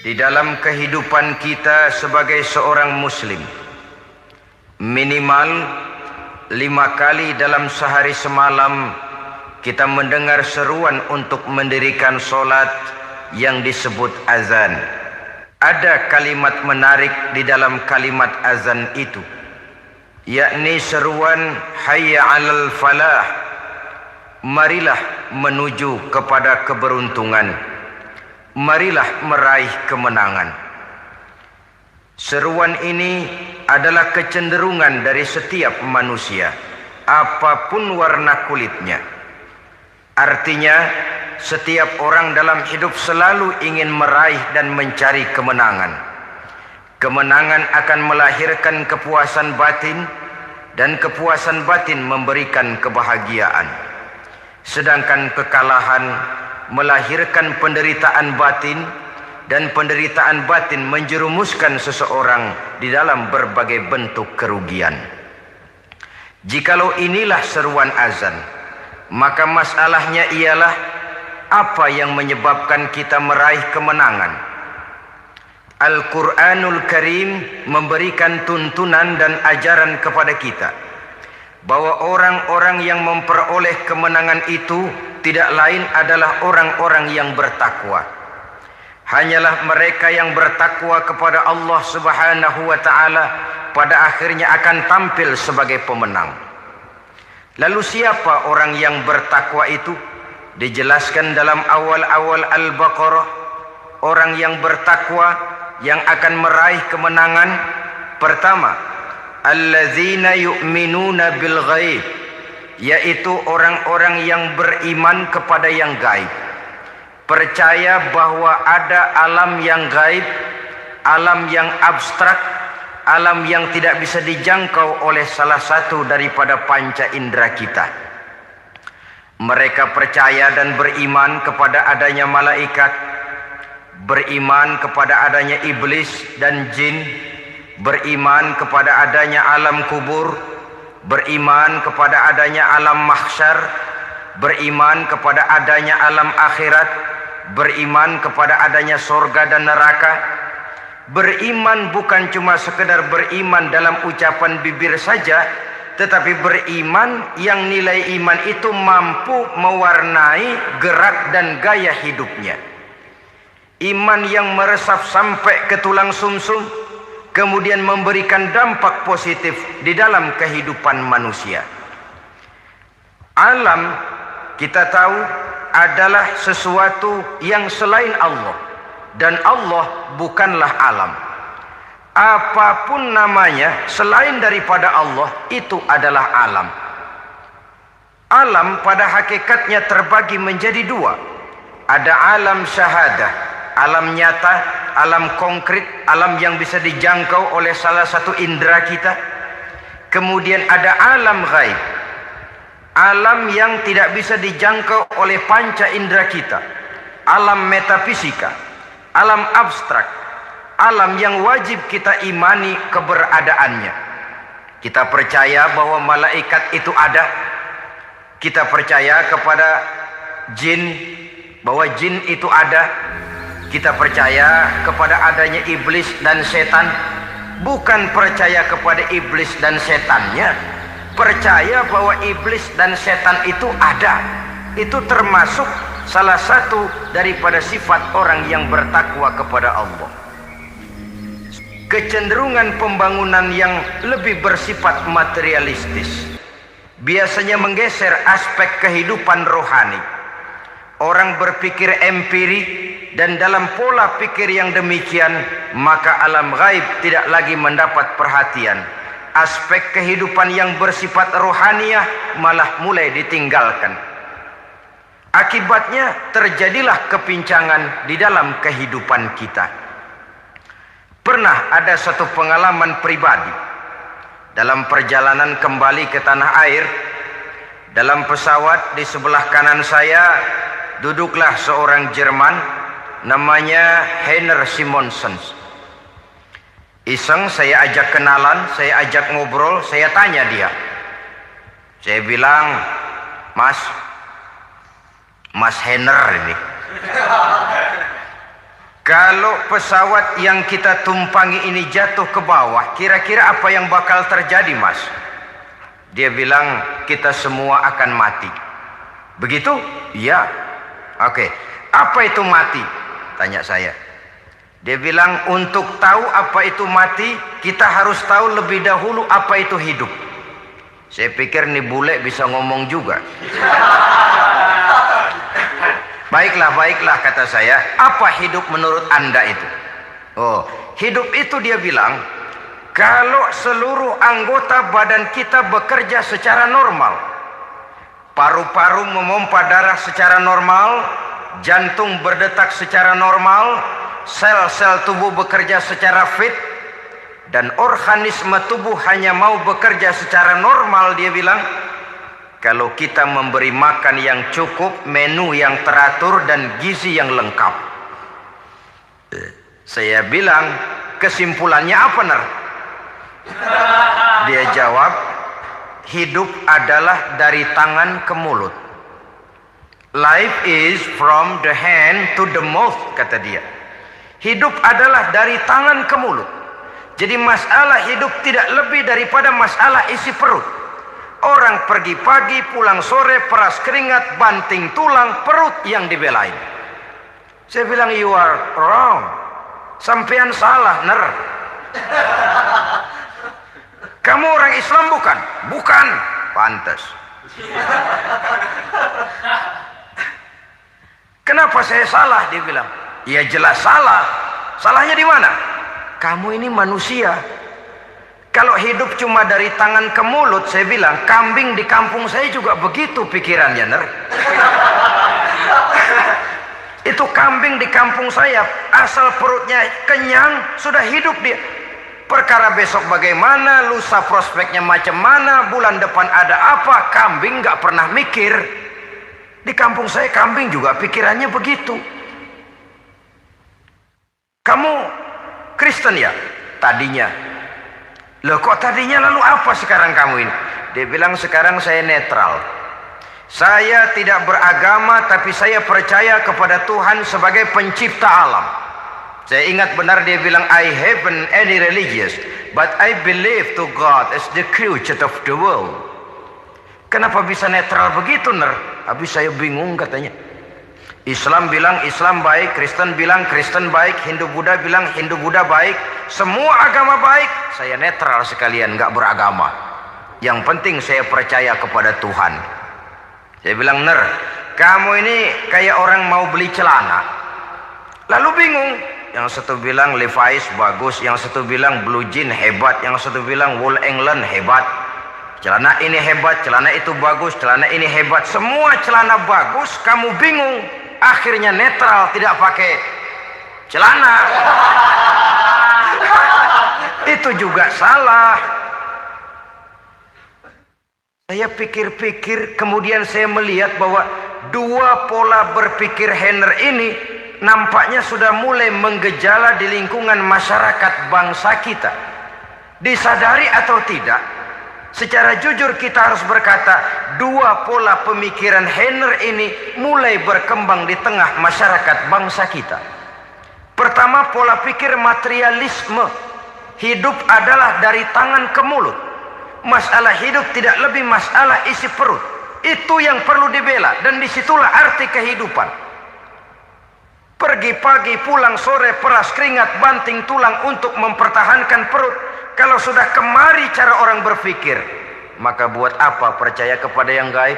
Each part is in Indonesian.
Di dalam kehidupan kita sebagai seorang muslim, minimal 5 kali dalam sehari semalam kita mendengar seruan untuk mendirikan solat yang disebut azan. Ada kalimat menarik di dalam kalimat azan itu, yakni seruan hayya 'alal falah, marilah menuju kepada keberuntungan, marilah meraih kemenangan. Seruan ini adalah kecenderungan dari setiap manusia, apapun warna kulitnya. Artinya, setiap orang dalam hidup selalu ingin meraih dan mencari kemenangan. Kemenangan akan melahirkan kepuasan batin, dan kepuasan batin memberikan kebahagiaan. Sedangkan kekalahan melahirkan penderitaan batin, dan penderitaan batin menjerumuskan seseorang di dalam berbagai bentuk kerugian. Jikalau inilah seruan azan, maka masalahnya ialah apa yang menyebabkan kita meraih kemenangan. Al-Quranul Karim memberikan tuntunan dan ajaran kepada kita bahwa orang-orang yang memperoleh kemenangan itu tidak lain adalah orang-orang yang bertakwa. Hanyalah mereka yang bertakwa kepada Allah Subhanahu wa ta'ala pada akhirnya akan tampil sebagai pemenang. Lalu siapa orang yang bertakwa itu? Dijelaskan dalam awal-awal Al-Baqarah, orang yang bertakwa yang akan meraih kemenangan. Pertama, alladzina yu'minuna bil ghaib, yaitu orang-orang yang beriman kepada yang gaib, percaya bahwa ada alam yang gaib, alam yang abstrak, alam yang tidak bisa dijangkau oleh salah satu daripada panca indera kita. Mereka percaya dan beriman kepada adanya malaikat, beriman kepada adanya iblis dan jin, beriman kepada adanya alam kubur, beriman kepada adanya alam mahsyar, beriman kepada adanya alam akhirat, beriman kepada adanya surga dan neraka. Beriman bukan cuma sekedar beriman dalam ucapan bibir saja, tetapi beriman yang nilai iman itu mampu mewarnai gerak dan gaya hidupnya. Iman yang meresap sampai ke tulang sumsum, kemudian memberikan dampak positif di dalam kehidupan manusia. Alam, kita tahu, adalah sesuatu yang selain Allah, dan Allah bukanlah alam. Apapun namanya selain daripada Allah, itu adalah alam. Alam pada hakikatnya terbagi menjadi dua. Ada alam syahadah, alam nyata, alam konkret, alam yang bisa dijangkau oleh salah satu indera kita. Kemudian ada alam ghaib, alam yang tidak bisa dijangkau oleh panca indera kita, alam metafisika, alam abstrak, alam yang wajib kita imani keberadaannya. Kita percaya bahwa malaikat itu ada, kita percaya kepada jin, bahwa jin itu ada, kita percaya kepada adanya iblis dan setan. Bukan percaya kepada iblis dan setannya, percaya bahwa iblis dan setan itu ada. Itu termasuk salah satu daripada sifat orang yang bertakwa kepada Allah. Kecenderungan pembangunan yang lebih bersifat materialistis biasanya menggeser aspek kehidupan rohani. Orang berpikir empiri, dan dalam pola pikir yang demikian, maka alam gaib tidak lagi mendapat perhatian. Aspek kehidupan yang bersifat rohaniah malah mulai ditinggalkan. Akibatnya terjadilah kepincangan di dalam kehidupan kita. Pernah ada satu pengalaman pribadi. Dalam perjalanan kembali ke tanah air, dalam pesawat di sebelah kanan saya duduklah seorang Jerman, namanya Heiner Simonsen. Iseng saya ajak kenalan, saya ajak ngobrol, saya tanya dia. Saya bilang, Mas Heiner ini, Kalau pesawat yang kita tumpangi ini jatuh ke bawah, kira-kira apa yang bakal terjadi, Mas? Dia bilang, kita semua akan mati. Begitu? Iya. Oke. Apa itu mati? Tanya saya. Dia bilang, untuk tahu apa itu mati, kita harus tahu lebih dahulu apa itu hidup. Saya pikir nih bule bisa ngomong juga. Baiklah kata saya. Apa hidup menurut Anda itu? Oh, hidup itu dia bilang, kalau seluruh anggota badan kita bekerja secara normal, paru-paru memompa darah secara normal, jantung berdetak secara normal, sel-sel tubuh bekerja secara fit, dan organisme tubuh hanya mau bekerja secara normal, dia bilang, kalau kita memberi makan yang cukup, menu yang teratur, dan gizi yang lengkap. Saya bilang, kesimpulannya apa, Ner? Dia jawab, hidup adalah dari tangan ke mulut. Life is from the hand to the mouth, kata dia. Hidup adalah dari tangan ke mulut. Jadi masalah hidup tidak lebih daripada masalah isi perut. Orang pergi pagi, pulang sore, peras keringat, banting tulang, perut yang dibelain. Saya bilang, you are wrong. Sampean salah, Ner. Kamu orang Islam bukan? Bukan. Pantas. Kenapa saya salah? Dia bilang, ya jelas salah. Salahnya di mana? Kamu ini manusia. Kalau hidup cuma dari tangan ke mulut, saya bilang, kambing di kampung saya juga begitu pikirannya, Ner. Itu kambing di kampung saya, asal perutnya kenyang, sudah hidup dia. Perkara besok bagaimana, lusa prospeknya macam mana, bulan depan ada apa, kambing gak pernah mikir. Di kampung saya kambing juga pikirannya begitu. Kamu Kristen ya? Tadinya. Loh kok tadinya, lalu apa sekarang kamu ini? Dia bilang, sekarang saya netral. Saya tidak beragama, tapi saya percaya kepada Tuhan sebagai pencipta alam. Saya ingat benar dia bilang, I haven't any religious, but I believe to God as the creator of the world. Kenapa bisa netral begitu, Ner? Habis saya bingung katanya. Islam bilang Islam baik, Kristen bilang Kristen baik, Hindu Buddha bilang Hindu Buddha baik, semua agama baik. Saya netral sekalian, gak beragama. Yang penting saya percaya kepada Tuhan. Saya bilang, Ner, kamu ini kayak orang mau beli celana, lalu bingung. Yang satu bilang Levi's bagus, yang satu bilang Blue Jean hebat, yang satu bilang Wool England hebat. Celana ini hebat, celana itu bagus, celana ini hebat. Semua celana bagus, kamu bingung. Akhirnya netral, tidak pakai celana. Itu juga salah. Saya pikir-pikir, kemudian saya melihat bahwa dua pola berpikir Henner ini nampaknya sudah mulai menggejala di lingkungan masyarakat bangsa kita. Disadari atau tidak, secara jujur kita harus berkata, dua pola pemikiran Henner ini mulai berkembang di tengah masyarakat bangsa kita. Pertama, pola pikir materialisme. Hidup adalah dari tangan ke mulut. Masalah hidup tidak lebih masalah isi perut. Itu yang perlu dibela, dan disitulah arti kehidupan. Pergi pagi, pulang sore, peras keringat, banting tulang untuk mempertahankan perut. Kalau sudah kemari cara orang berpikir, maka buat apa percaya kepada yang gaib?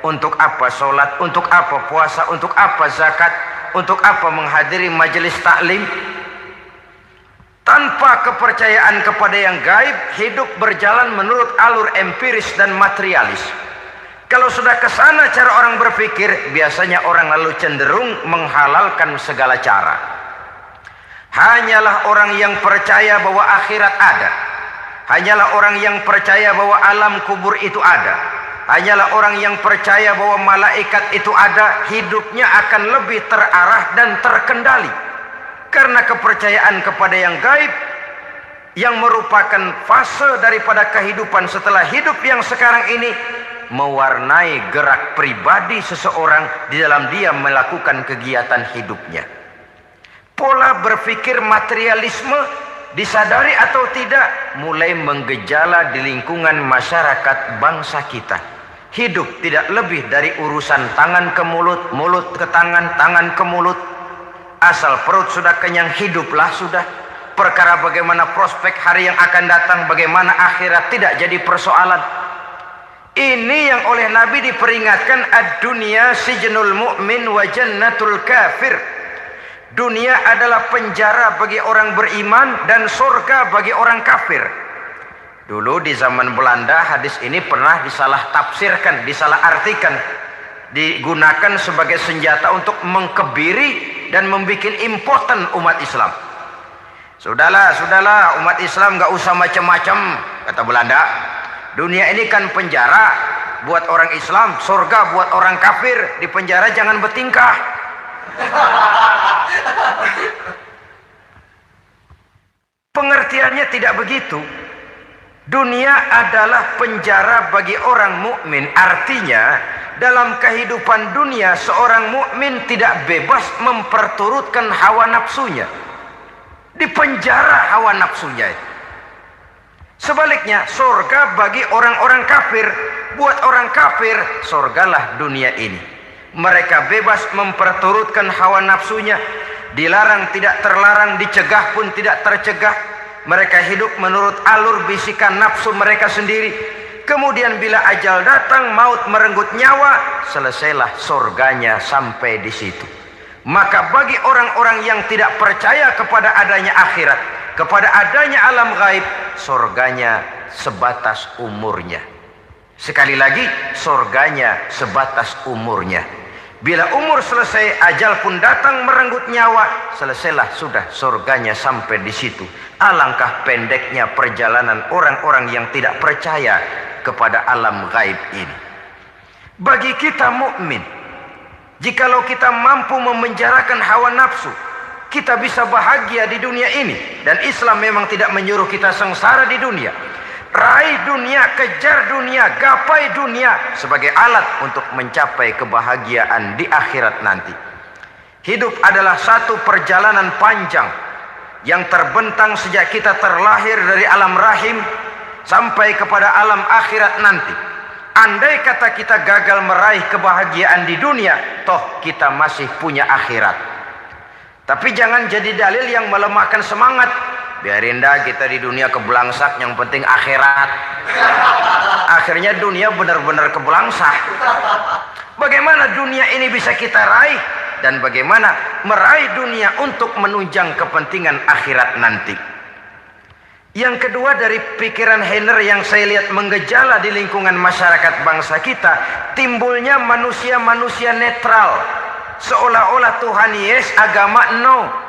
Untuk apa sholat? Untuk apa puasa? Untuk apa zakat? Untuk apa menghadiri majelis taklim? Tanpa kepercayaan kepada yang gaib, hidup berjalan menurut alur empiris dan materialis. Kalau sudah ke sana cara orang berpikir, biasanya orang lalu cenderung menghalalkan segala cara. Hanyalah orang yang percaya bahwa akhirat ada. Hanyalah orang yang percaya bahwa alam kubur itu ada. Hanyalah orang yang percaya bahwa malaikat itu ada. Hidupnya akan lebih terarah dan terkendali. Karena kepercayaan kepada yang gaib, yang merupakan fase daripada kehidupan setelah hidup yang sekarang ini, mewarnai gerak pribadi seseorang di dalam dia melakukan kegiatan hidupnya. Pola berpikir materialisme, disadari atau tidak, mulai menggejala di lingkungan masyarakat bangsa kita. Hidup tidak lebih dari urusan tangan ke mulut, mulut ke tangan, tangan ke mulut. Asal perut sudah kenyang, hiduplah sudah. Perkara bagaimana prospek hari yang akan datang, bagaimana akhirat, tidak jadi persoalan. Ini yang oleh Nabi diperingatkan, ad-dunya sijnul mu'min wa jannatul kafir. Dunia adalah penjara bagi orang beriman dan surga bagi orang kafir. Dulu di zaman Belanda hadis ini pernah disalah tafsirkan, disalah artikan, digunakan sebagai senjata untuk mengkebiri dan membuat impoten umat Islam. Sudahlah umat Islam gak usah macam-macam, kata Belanda. Dunia ini kan penjara buat orang Islam, surga buat orang kafir. Di penjara jangan bertingkah. Pengertiannya tidak begitu. Dunia adalah penjara bagi orang mukmin. Artinya dalam kehidupan dunia seorang mukmin tidak bebas memperturutkan hawa nafsunya. Di penjara hawa nafsunya. Sebaliknya surga bagi orang-orang kafir. Buat orang kafir surgalah dunia ini. Mereka bebas memperturutkan hawa nafsunya. Dilarang tidak terlarang, dicegah pun tidak tercegah. Mereka hidup menurut alur bisikan nafsu mereka sendiri. Kemudian bila ajal datang, maut merenggut nyawa, selesailah surganya sampai di situ. Maka bagi orang-orang yang tidak percaya kepada adanya akhirat, kepada adanya alam gaib, surganya sebatas umurnya. Sekali lagi, surganya sebatas umurnya. Bila umur selesai, ajal pun datang merenggut nyawa, selesailah sudah surganya sampai di situ. Alangkah pendeknya perjalanan orang-orang yang tidak percaya kepada alam gaib ini. Bagi kita mukmin, jikalau kita mampu memenjarakan hawa nafsu, kita bisa bahagia di dunia ini. Dan Islam memang tidak menyuruh kita sengsara di dunia. Raih dunia, kejar dunia, gapai dunia sebagai alat untuk mencapai kebahagiaan di akhirat nanti. Hidup adalah satu perjalanan panjang yang terbentang sejak kita terlahir dari alam rahim sampai kepada alam akhirat nanti. Andai kata kita gagal meraih kebahagiaan di dunia, toh kita masih punya akhirat. Tapi jangan jadi dalil yang melemahkan semangat. Biarin dah kita di dunia kebelangsak, yang penting akhirat. Akhirnya dunia benar-benar kebelangsak. Bagaimana dunia ini bisa kita raih? Dan bagaimana meraih dunia untuk menunjang kepentingan akhirat nanti? Yang kedua, dari pikiran Heiner yang saya lihat menggejala di lingkungan masyarakat bangsa kita, timbulnya manusia-manusia netral. Seolah-olah Tuhan yes, agama no.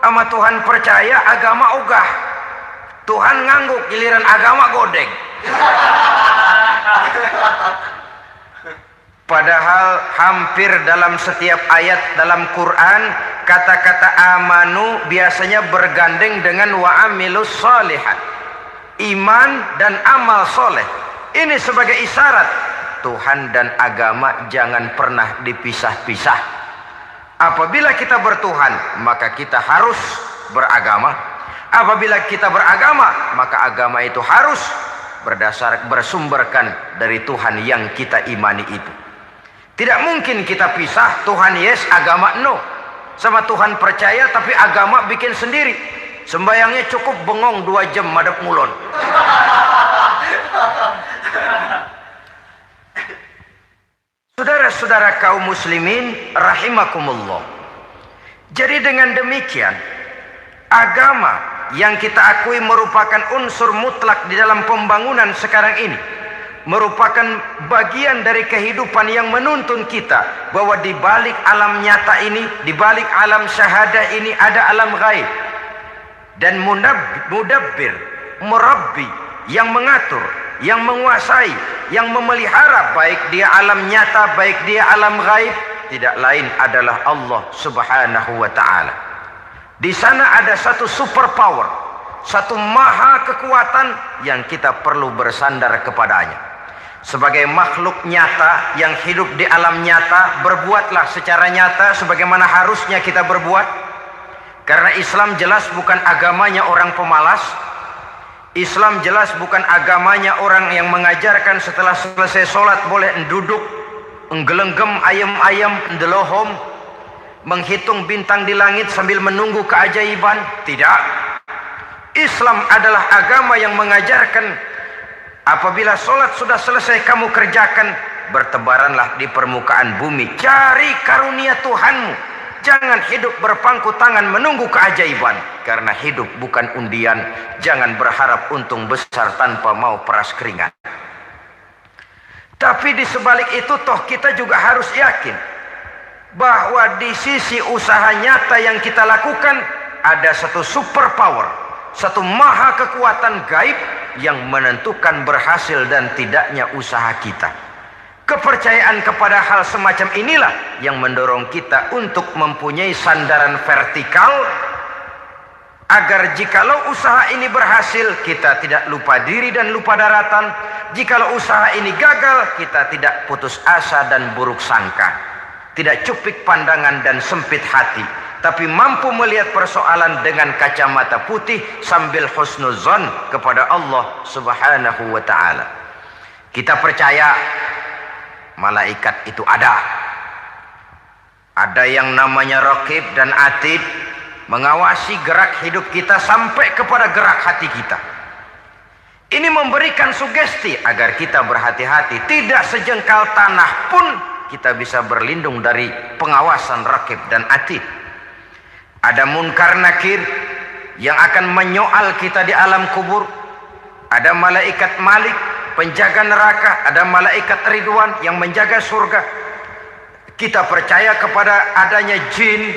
Sama Tuhan percaya, agama ogah. Tuhan ngangguk, giliran agama godeng. Padahal hampir dalam setiap ayat dalam Quran, kata-kata amanu biasanya bergandeng dengan wa amilus sholihat. Iman dan amal soleh. Ini sebagai isyarat Tuhan dan agama jangan pernah dipisah-pisah. Apabila kita bertuhan, maka kita harus beragama. Apabila kita beragama, maka agama itu harus bersumberkan dari Tuhan yang kita imani itu. Tidak mungkin kita pisah, Tuhan yes, agama no. Sama Tuhan percaya tapi agama bikin sendiri. Sembayangnya cukup bengong 2 jam madep mulon. Saudara-saudara kaum muslimin rahimakumullah. Jadi dengan demikian, agama yang kita akui merupakan unsur mutlak di dalam pembangunan sekarang ini, merupakan bagian dari kehidupan yang menuntun kita bahwa di balik alam nyata ini, di balik alam syahadah ini ada alam gaib. Dan mudabbir, murabbi, yang mengatur, yang menguasai, yang memelihara baik dia alam nyata, baik dia alam gaib, tidak lain adalah Allah Subhanahu wa ta'ala. Di sana ada satu super power, satu maha kekuatan yang kita perlu bersandar kepadanya. Sebagai makhluk nyata yang hidup di alam nyata, berbuatlah secara nyata sebagaimana harusnya kita berbuat. Karena Islam jelas bukan agamanya orang pemalas. Islam jelas bukan agamanya orang yang mengajarkan setelah selesai sholat boleh duduk, nggelenggem ayam-ayam, ndelohom, menghitung bintang di langit sambil menunggu keajaiban. Tidak. Islam adalah agama yang mengajarkan apabila sholat sudah selesai kamu kerjakan, bertebaranlah di permukaan bumi, cari karunia Tuhanmu. Jangan hidup berpangku tangan menunggu keajaiban. Karena hidup bukan undian. Jangan berharap untung besar tanpa mau peras keringat. Tapi di sebalik itu toh kita juga harus yakin bahwa di sisi usaha nyata yang kita lakukan ada satu super power, satu maha kekuatan gaib yang menentukan berhasil dan tidaknya usaha kita. Kepercayaan kepada hal semacam inilah yang mendorong kita untuk mempunyai sandaran vertikal agar jikalau usaha ini berhasil kita tidak lupa diri dan lupa daratan. Jikalau usaha ini gagal kita tidak putus asa dan buruk sangka, tidak cupik pandangan dan sempit hati, tapi mampu melihat persoalan dengan kacamata putih sambil husnuzon kepada Allah Subhanahu wa ta'ala. Kita percaya malaikat itu ada. Ada yang namanya Raqib dan Atid, mengawasi gerak hidup kita sampai kepada gerak hati kita. Ini memberikan sugesti agar kita berhati-hati. Tidak sejengkal tanah pun kita bisa berlindung dari pengawasan Raqib dan Atid. Ada Munkar Nakir yang akan menyoal kita di alam kubur. Ada malaikat Malik, penjaga neraka. Ada malaikat Ridwan yang menjaga surga. Kita percaya kepada adanya jin.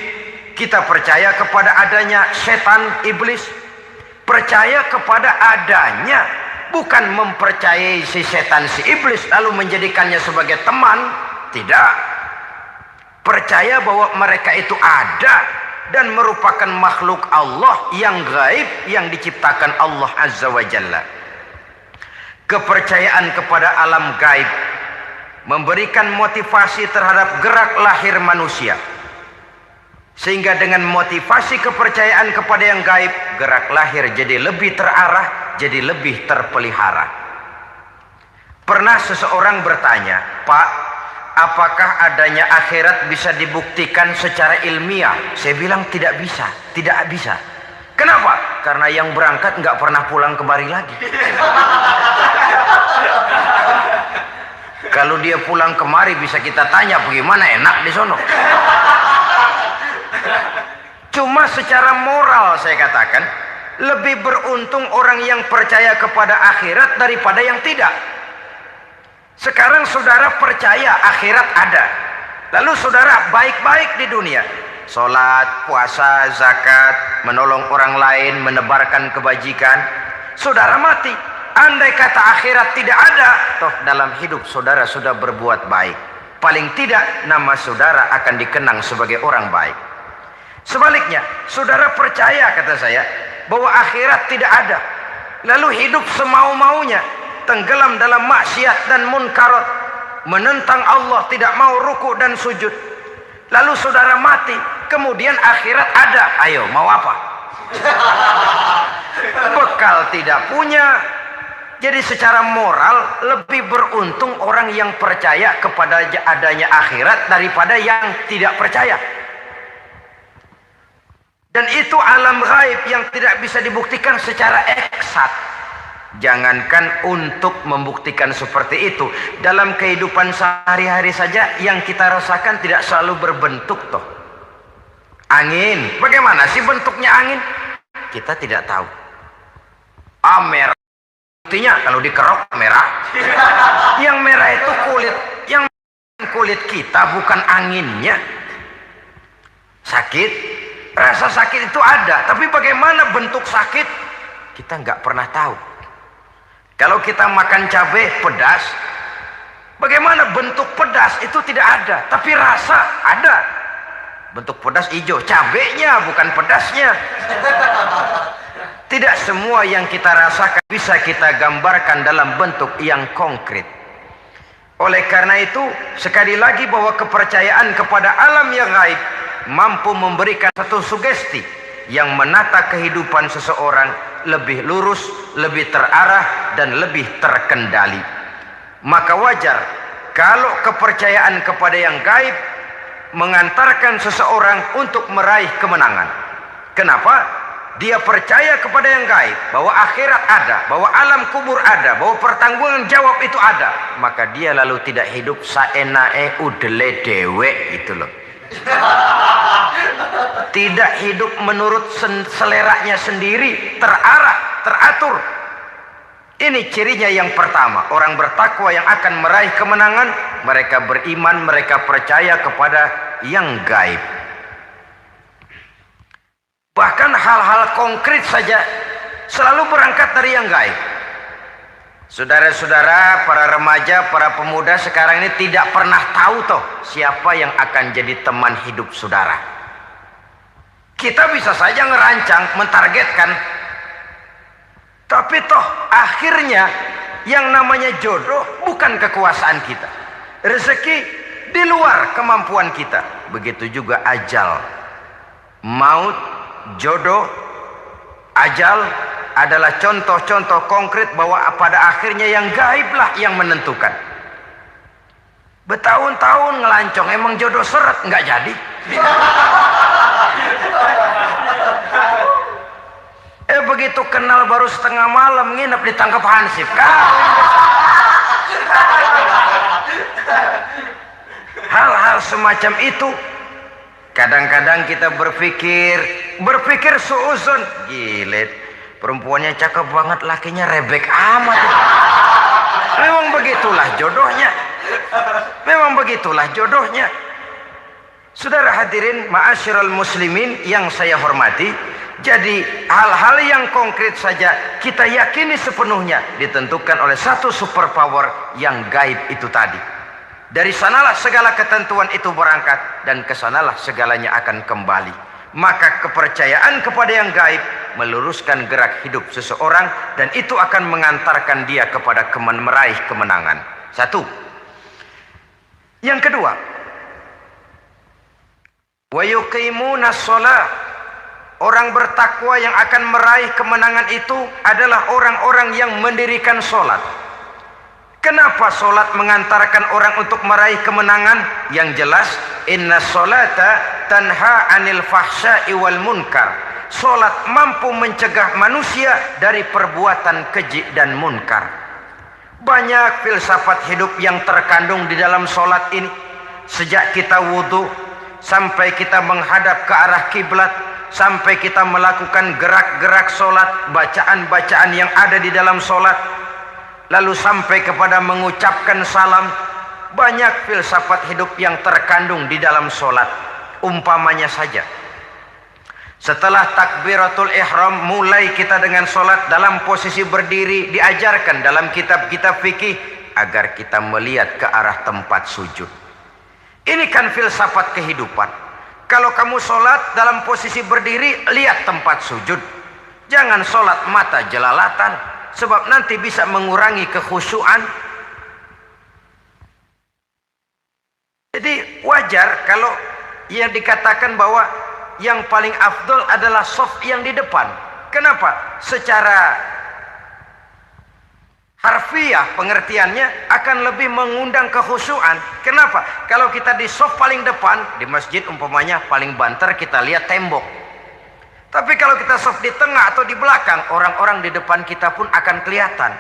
Kita percaya kepada adanya setan, iblis. Percaya kepada adanya, bukan mempercayai si setan, si iblis lalu menjadikannya sebagai teman. Tidak. Percaya bahwa mereka itu ada dan merupakan makhluk Allah yang gaib yang diciptakan Allah Azza wa Jalla. Kepercayaan kepada alam gaib memberikan motivasi terhadap gerak lahir manusia. Sehingga dengan motivasi kepercayaan kepada yang gaib, gerak lahir jadi lebih terarah, jadi lebih terpelihara. Pernah seseorang bertanya, "Pak, apakah adanya akhirat bisa dibuktikan secara ilmiah?" Saya bilang tidak bisa, tidak bisa. Kenapa? Karena yang berangkat nggak pernah pulang kembali lagi. Kalau dia pulang kemari bisa kita tanya bagaimana enak di sono. Cuma secara moral saya katakan, lebih beruntung orang yang percaya kepada akhirat daripada yang tidak. Sekarang saudara percaya akhirat ada, lalu saudara baik-baik di dunia, sholat, puasa, zakat, menolong orang lain, menebarkan kebajikan. Saudara mati, andai kata akhirat tidak ada, toh dalam hidup saudara sudah berbuat baik. Paling tidak nama saudara akan dikenang sebagai orang baik. Sebaliknya, saudara percaya, kata saya, bahwa akhirat tidak ada, lalu hidup semau-maunya, tenggelam dalam maksiat dan munkarat, menentang Allah, tidak mau ruku dan sujud. Lalu saudara mati, kemudian akhirat ada. Ayo, mau apa? Bekal tidak punya. Jadi secara moral lebih beruntung orang yang percaya kepada adanya akhirat daripada yang tidak percaya. Dan itu alam gaib yang tidak bisa dibuktikan secara eksat. Jangankan untuk membuktikan seperti itu, dalam kehidupan sehari-hari saja yang kita rasakan tidak selalu berbentuk toh. Angin, bagaimana sih bentuknya angin? Kita tidak tahu. Merah, buktinya kalau dikerok merah. Yang merah itu kulit, yang kulit kita bukan anginnya. Sakit. Rasa sakit itu ada, tapi bagaimana bentuk sakit? Kita nggak pernah tahu. Kalau kita makan cabai pedas, bagaimana bentuk pedas itu tidak ada, tapi rasa ada. Bentuk pedas hijau, cabainya bukan pedasnya. Tidak semua yang kita rasakan bisa kita gambarkan dalam bentuk yang konkret. Oleh karena itu, sekali lagi bahwa kepercayaan kepada alam yang gaib mampu memberikan satu sugesti yang menata kehidupan seseorang lebih lurus, lebih terarah, dan lebih terkendali. Maka wajar kalau kepercayaan kepada yang gaib mengantarkan seseorang untuk meraih kemenangan. Kenapa? Dia percaya kepada yang gaib, bahwa akhirat ada, bahwa alam kubur ada, bahwa pertanggungan jawab itu ada. Maka dia lalu tidak hidup saenae udele dewe, itu loh. Tidak hidup menurut seleranya sendiri, terarah, teratur. Ini cirinya yang pertama. Orang bertakwa yang akan meraih kemenangan, mereka beriman, mereka percaya kepada yang gaib. Bahkan hal-hal konkret saja selalu berangkat dari yang gaib. Saudara-saudara, para remaja, para pemuda sekarang ini tidak pernah tahu toh siapa yang akan jadi teman hidup saudara. Kita bisa saja ngerancang, mentargetkan, tapi toh akhirnya yang namanya jodoh bukan kekuasaan kita. Rezeki di luar kemampuan kita. Begitu juga ajal, maut, jodoh, ajal adalah contoh-contoh konkret bahwa pada akhirnya yang gaiblah yang menentukan. Bertahun-tahun ngelancong, emang jodoh seret, nggak jadi. Begitu kenal baru setengah malam nginep ditangkap hansip. Hal-hal semacam itu kadang-kadang kita berpikir suuzon, gile, perempuannya cakep banget, lakinya rebek amat. Memang begitulah jodohnya. Memang begitulah jodohnya. Saudara hadirin ma'asyiral muslimin yang saya hormati, jadi hal-hal yang konkret saja kita yakini sepenuhnya ditentukan oleh satu superpower yang gaib itu tadi. Dari sanalah segala ketentuan itu berangkat dan kesanalah segalanya akan kembali. Maka kepercayaan kepada yang gaib meluruskan gerak hidup seseorang dan itu akan mengantarkan dia kepada meraih kemenangan. Satu. Yang kedua, wa yuqimuna shalah. Orang bertakwa yang akan meraih kemenangan itu adalah orang-orang yang mendirikan sholat. Kenapa sholat mengantarkan orang untuk meraih kemenangan? Yang jelas, inna sholata tanha anil fahsya'i wal munkar. Sholat mampu mencegah manusia dari perbuatan keji dan munkar. Banyak filsafat hidup yang terkandung di dalam sholat ini. Sejak kita wudhu sampai kita menghadap ke arah kiblat, sampai kita melakukan gerak-gerak sholat, bacaan-bacaan yang ada di dalam sholat, lalu sampai kepada mengucapkan salam. Banyak filsafat hidup yang terkandung di dalam sholat. Umpamanya saja, setelah takbiratul ihram, mulai kita dengan sholat dalam posisi berdiri. Diajarkan dalam kitab-kitab fikih agar kita melihat ke arah tempat sujud. Ini kan filsafat kehidupan. Kalau kamu sholat dalam posisi berdiri, lihat tempat sujud. Jangan sholat mata jelalatan, sebab nanti bisa mengurangi kekhusyuan. Jadi wajar kalau yang dikatakan bahwa yang paling afdol adalah shaf yang di depan. Kenapa? Secara harfiah pengertiannya akan lebih mengundang kekhusyuan. Kenapa? Kalau kita di shaf paling depan di masjid umpamanya paling banter kita lihat tembok. Tapi kalau kita shaf di tengah atau di belakang, orang-orang di depan kita pun akan kelihatan.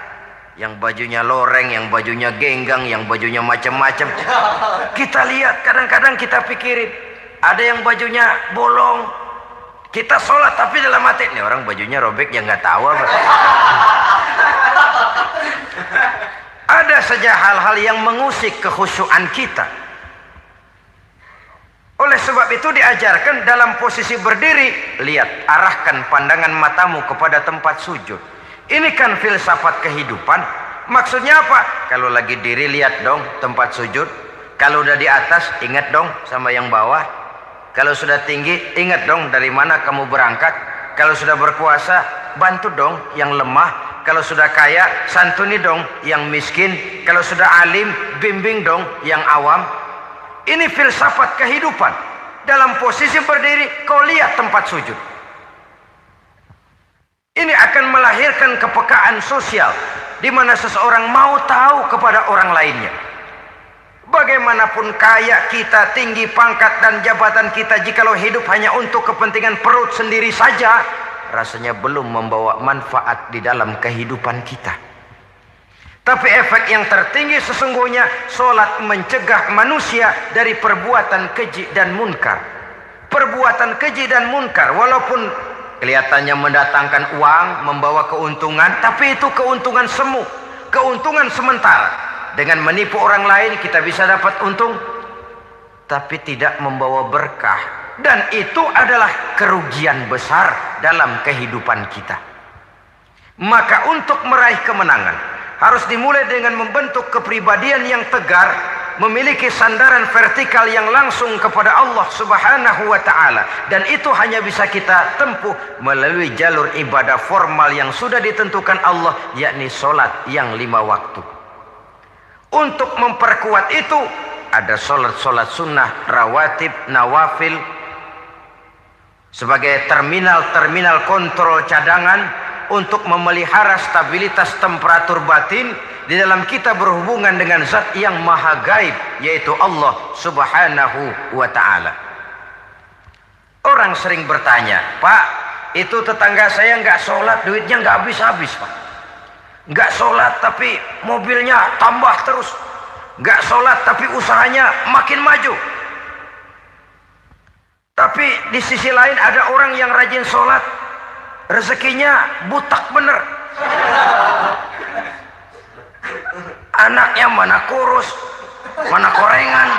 Yang bajunya loreng, yang bajunya genggang, yang bajunya macam-macam. Kita lihat, kadang-kadang kita pikirin, ada yang bajunya bolong. Kita sholat tapi dalam hati, nih orang bajunya robek yang nggak tahu apa. Ada saja hal-hal yang mengusik kekhusyuan kita. Oleh sebab itu diajarkan dalam posisi berdiri, lihat, arahkan pandangan matamu kepada tempat sujud. Ini kan filsafat kehidupan. Maksudnya apa? Kalau lagi diri lihat dong tempat sujud. Kalau udah di atas ingat dong sama yang bawah. Kalau sudah tinggi ingat dong dari mana kamu berangkat. Kalau sudah berkuasa bantu dong yang lemah. Kalau sudah kaya, santuni dong yang miskin. Kalau sudah alim, bimbing dong yang awam. Ini filsafat kehidupan. Dalam posisi berdiri, kau lihat tempat sujud. Ini akan melahirkan kepekaan sosial di mana seseorang mau tahu kepada orang lainnya. Bagaimanapun kaya kita, tinggi pangkat dan jabatan kita, jikalau hidup hanya untuk kepentingan perut sendiri saja, rasanya belum membawa manfaat di dalam kehidupan kita. Tapi efek yang tertinggi sesungguhnya, solat mencegah manusia dari perbuatan keji dan munkar. Perbuatan keji dan munkar walaupun kelihatannya mendatangkan uang, membawa keuntungan, tapi itu keuntungan semu, keuntungan sementara. Dengan menipu orang lain kita bisa dapat untung, tapi tidak membawa berkah. Dan itu adalah kerugian besar dalam kehidupan kita. Maka untuk meraih kemenangan harus dimulai dengan membentuk kepribadian yang tegar, memiliki sandaran vertikal yang langsung kepada Allah Subhanahu wa ta'ala. Dan itu hanya bisa kita tempuh melalui jalur ibadah formal yang sudah ditentukan Allah, yakni solat yang 5 waktu. Untuk memperkuat itu ada solat-solat sunnah, rawatib, nawafil sebagai terminal kontrol cadangan untuk memelihara stabilitas temperatur batin di dalam kita berhubungan dengan zat yang maha gaib, yaitu Allah Subhanahu wa ta'ala. Orang sering bertanya, Pak, itu tetangga saya nggak sholat, duitnya nggak habis-habis, Pak. Nggak sholat tapi mobilnya tambah terus. Nggak sholat tapi usahanya makin maju. Tapi di sisi lain ada orang yang rajin sholat, rezekinya butak bener. Anaknya mana kurus, mana korengan.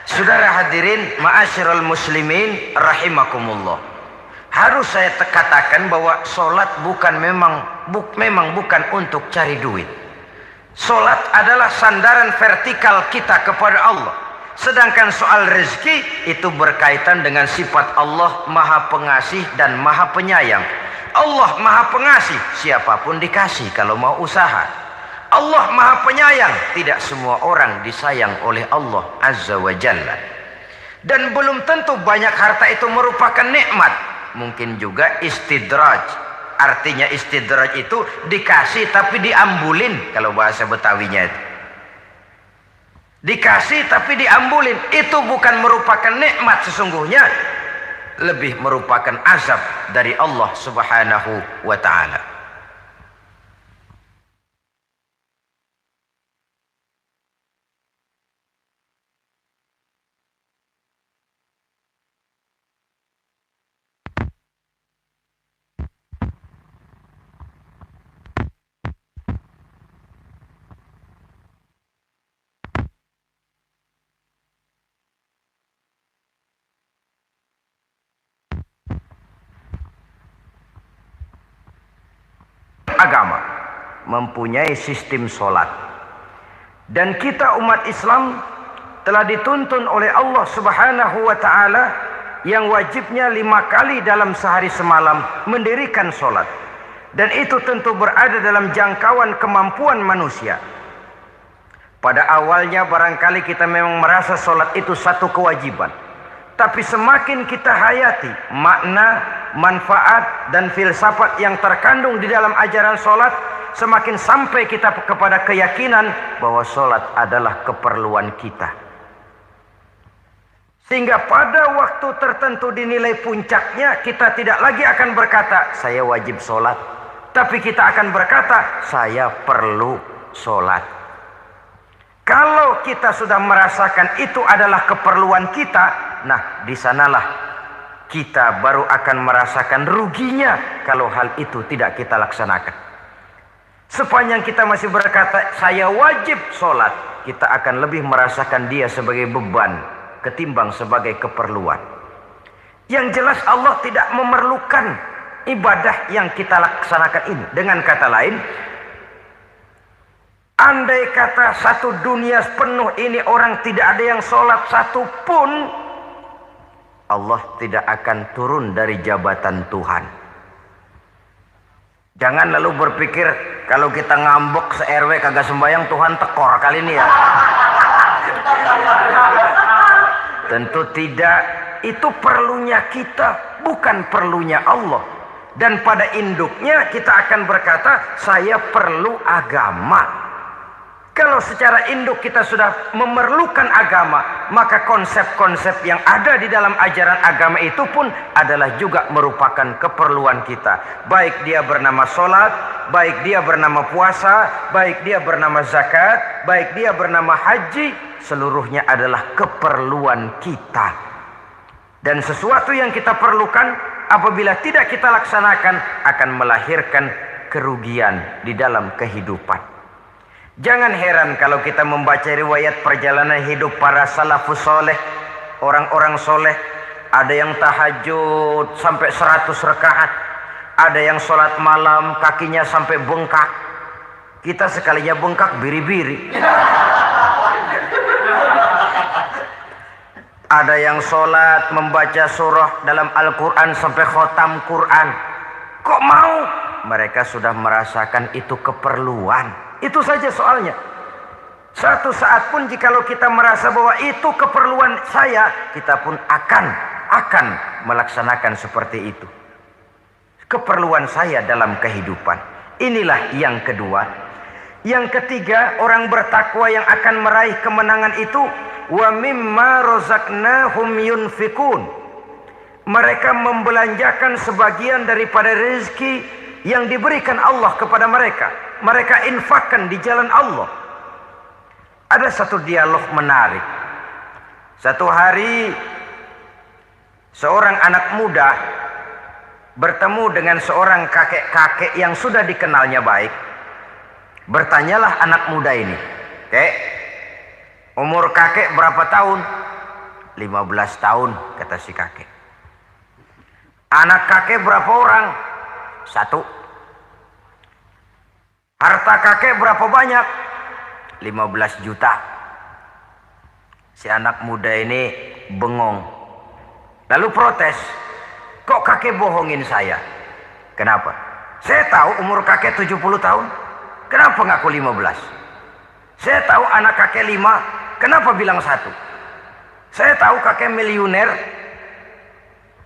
Saudara hadirin ma'asyiral muslimin rahimakumullah. Harus saya katakan bahwa solat memang bukan untuk cari duit. Solat adalah sandaran vertikal kita kepada Allah. Sedangkan soal rezeki itu berkaitan dengan sifat Allah maha pengasih dan maha penyayang. Allah maha pengasih, siapapun dikasih kalau mau usaha. Allah maha penyayang, tidak semua orang disayang oleh Allah Azza wa Jalla. Dan belum tentu banyak harta itu merupakan nikmat. Mungkin juga istidraj. Artinya istidraj itu dikasih tapi diambulin, kalau bahasa Betawinya itu. Dikasih tapi diambulin, itu bukan merupakan nikmat sesungguhnya, lebih merupakan azab dari Allah Subhanahu wa ta'ala. Agama mempunyai sistem solat, dan kita umat Islam telah dituntun oleh Allah Subhanahu wa ta'ala yang wajibnya 5 kali dalam sehari semalam mendirikan solat, dan itu tentu berada dalam jangkauan kemampuan manusia. Pada awalnya barangkali kita memang merasa solat itu satu kewajiban, tapi semakin kita hayati makna, manfaat dan filsafat yang terkandung di dalam ajaran solat, semakin sampai kita kepada keyakinan bahwa solat adalah keperluan kita. Sehingga pada waktu tertentu dinilai puncaknya, kita tidak lagi akan berkata saya wajib solat, tapi kita akan berkata saya perlu solat. Kalau kita sudah merasakan itu adalah keperluan kita, nah di sanalah kita baru akan merasakan ruginya kalau hal itu tidak kita laksanakan. Sepanjang kita masih berkata saya wajib sholat, kita akan lebih merasakan dia sebagai beban ketimbang sebagai keperluan. Yang jelas Allah tidak memerlukan ibadah yang kita laksanakan ini. Dengan kata lain, andai kata satu dunia penuh ini orang tidak ada yang sholat satu pun, Allah tidak akan turun dari jabatan Tuhan. Jangan lalu berpikir kalau kita ngambek se-RW kagak sembahyang Tuhan tekor kali ini ya. Tentu tidak. itu perlunya kita, bukan perlunya Allah. Dan pada induknya kita akan berkata, saya perlu agama. Kalau secara induk kita sudah memerlukan agama, maka konsep-konsep yang ada di dalam ajaran agama itu pun adalah juga merupakan keperluan kita. Baik dia bernama sholat, baik dia bernama puasa, baik dia bernama zakat, baik dia bernama haji, seluruhnya adalah keperluan kita. Dan sesuatu yang kita perlukan, apabila tidak kita laksanakan, akan melahirkan kerugian di dalam kehidupan. Jangan heran kalau kita membaca riwayat perjalanan hidup para salafus soleh, orang-orang soleh. Ada yang tahajud sampai 100 rakaat, ada yang sholat malam kakinya sampai bengkak. Kita sekalinya bengkak biri-biri. Ada yang sholat membaca surah dalam Al-Quran sampai khotam Quran. Kok mau? Mereka sudah merasakan itu keperluan. Itu saja soalnya. Satu saat pun jikalau kita merasa bahwa itu keperluan saya, kita pun akan melaksanakan seperti itu. Keperluan saya dalam kehidupan. Inilah yang kedua. Yang ketiga, orang bertakwa yang akan meraih kemenangan itu, wa mimma razaqnahum yunfikun. Mereka membelanjakan sebagian daripada rezeki yang diberikan Allah kepada mereka. Mereka infakkan di jalan Allah. Ada satu dialog menarik. Satu hari seorang anak muda bertemu dengan seorang kakek-kakek yang sudah dikenalnya baik. Bertanyalah anak muda ini, "Kek, umur kakek berapa tahun?" 15 tahun, kata si kakek. "Anak kakek berapa orang?" 1. "Harta kakek berapa banyak?" 15 juta. Si anak muda ini bengong. Lalu protes, "Kok kakek bohongin saya?" "Kenapa?" "Saya tahu umur kakek 70 tahun. Kenapa ngaku 15? Saya tahu anak kakek 5. Kenapa bilang 1? Saya tahu kakek miliuner.